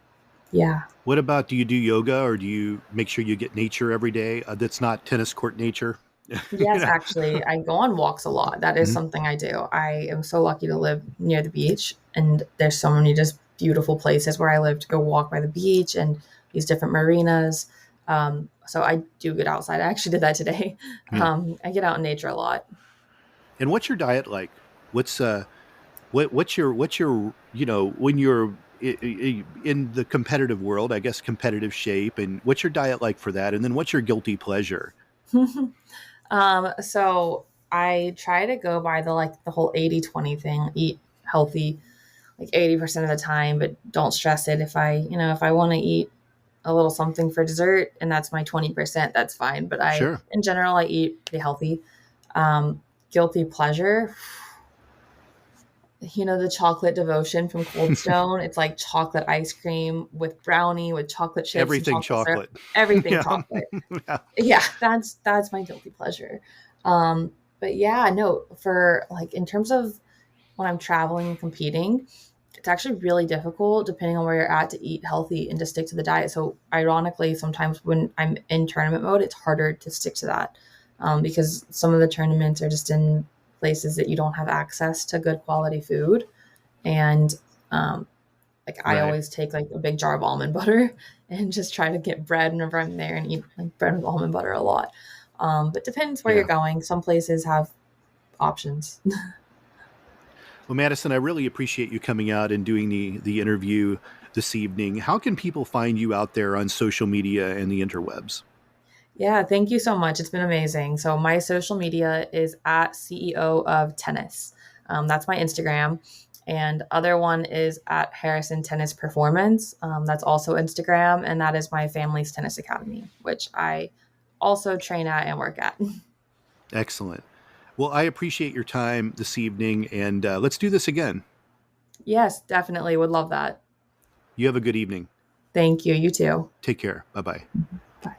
S2: yeah,
S1: What about, do you do yoga or do you make sure you get nature every day? That's not tennis court nature. you
S2: yes,
S1: know.
S2: actually, I go on walks a lot. That is
S1: Mhm.
S2: something I do. I am so lucky to live near the beach, and there's so many just beautiful places where I live to go walk by the beach and these different marinas. So I do get outside. I actually did that today. I get out in nature a lot.
S1: And what's your diet like? What's your when you're in the competitive world, I guess competitive shape, and what's your diet like for that? And then what's your guilty pleasure?
S2: So I try to go by the whole 80-20 thing, eat healthy, 80% of the time, but don't stress it. If I want to eat a little something for dessert and that's my 20%, that's fine. But
S1: Sure.
S2: in general, I eat pretty healthy. Guilty pleasure, the chocolate devotion from Cold Stone. It's like chocolate ice cream with brownie, with chocolate chips.
S1: Everything chocolate.
S2: Everything
S1: Yeah.
S2: chocolate.
S1: Yeah.
S2: That's my guilty pleasure. But yeah, no, for in terms of when I'm traveling and competing, it's actually really difficult depending on where you're at to eat healthy and to stick to the diet. So ironically, sometimes when I'm in tournament mode, it's harder to stick to that because some of the tournaments are just in places that you don't have access to good quality food. And I always take a big jar of almond butter and just try to get bread whenever I'm there and eat bread with almond butter a lot. But depends where you're going. Some places have options.
S1: Well, Madison, I really appreciate you coming out and doing the interview this evening. How can people find you out there on social media and the interwebs?
S2: Yeah, thank you so much. It's been amazing. So my social media is at CEO of Tennis. That's my Instagram. And other one is at Harrison Tennis Performance. That's also Instagram. And that is my family's tennis academy, which I also train at and work at.
S1: Excellent. Well, I appreciate your time this evening, and let's do this again.
S2: Yes, definitely. Would love that.
S1: You have a good evening.
S2: Thank you. You too.
S1: Take care. Bye-bye.
S2: Bye.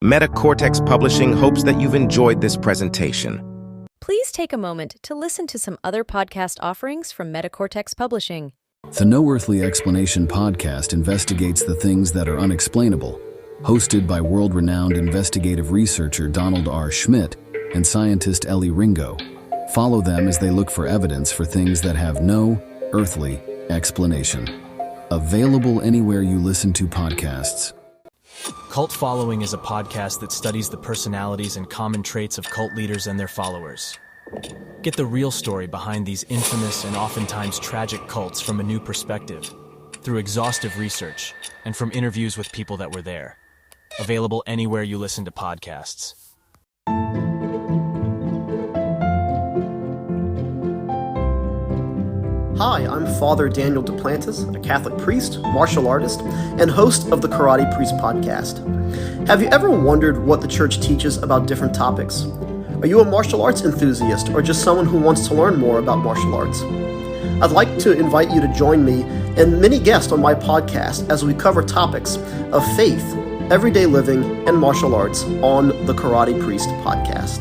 S3: Metacortex Publishing hopes that you've enjoyed this presentation.
S4: Please take a moment to listen to some other podcast offerings from Metacortex Publishing.
S5: The No Earthly Explanation podcast investigates the things that are unexplainable. Hosted by world-renowned investigative researcher Donald R. Schmidt and scientist Ellie Ringo. Follow them as they look for evidence for things that have no earthly explanation. Available anywhere you listen to podcasts.
S6: Cult Following is a podcast that studies the personalities and common traits of cult leaders and their followers. Get the real story behind these infamous and oftentimes tragic cults from a new perspective, through exhaustive research, and from interviews with people that were there. Available anywhere you listen to podcasts.
S7: Hi, I'm Father Daniel Duplantis, a Catholic priest, martial artist, and host of the Karate Priest podcast. Have you ever wondered what the church teaches about different topics? Are you a martial arts enthusiast or just someone who wants to learn more about martial arts? I'd like to invite you to join me and many guests on my podcast as we cover topics of faith, everyday living, and martial arts on the Karate Priest podcast.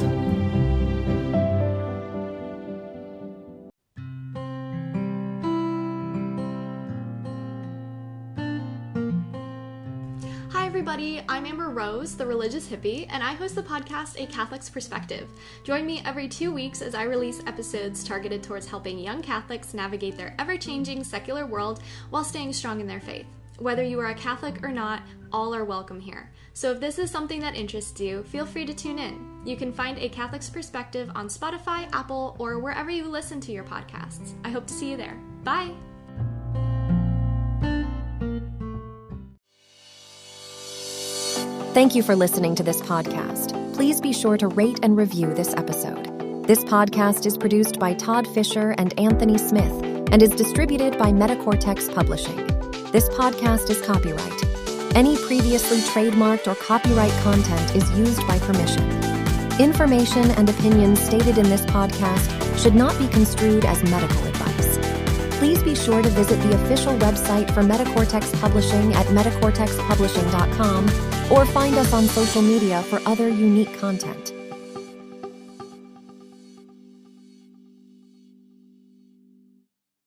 S8: Hi everybody, I'm Amber Rose, the religious hippie, and I host the podcast A Catholic's Perspective. Join me every 2 weeks as I release episodes targeted towards helping young Catholics navigate their ever-changing secular world while staying strong in their faith. Whether you are a Catholic or not, all are welcome here. So if this is something that interests you, feel free to tune in. You can find A Catholic's Perspective on Spotify, Apple, or wherever you listen to your podcasts. I hope to see you there. Bye!
S4: Thank you for listening to this podcast. Please be sure to rate and review this episode. This podcast is produced by Todd Fischer and Anthony Smith and is distributed by Metacortex Publishing. This podcast is copyright. Any previously trademarked or copyright content is used by permission. Information and opinions stated in this podcast should not be construed as medical advice. Please be sure to visit the official website for Metacortex Publishing at metacortexpublishing.com or find us on social media for other unique content.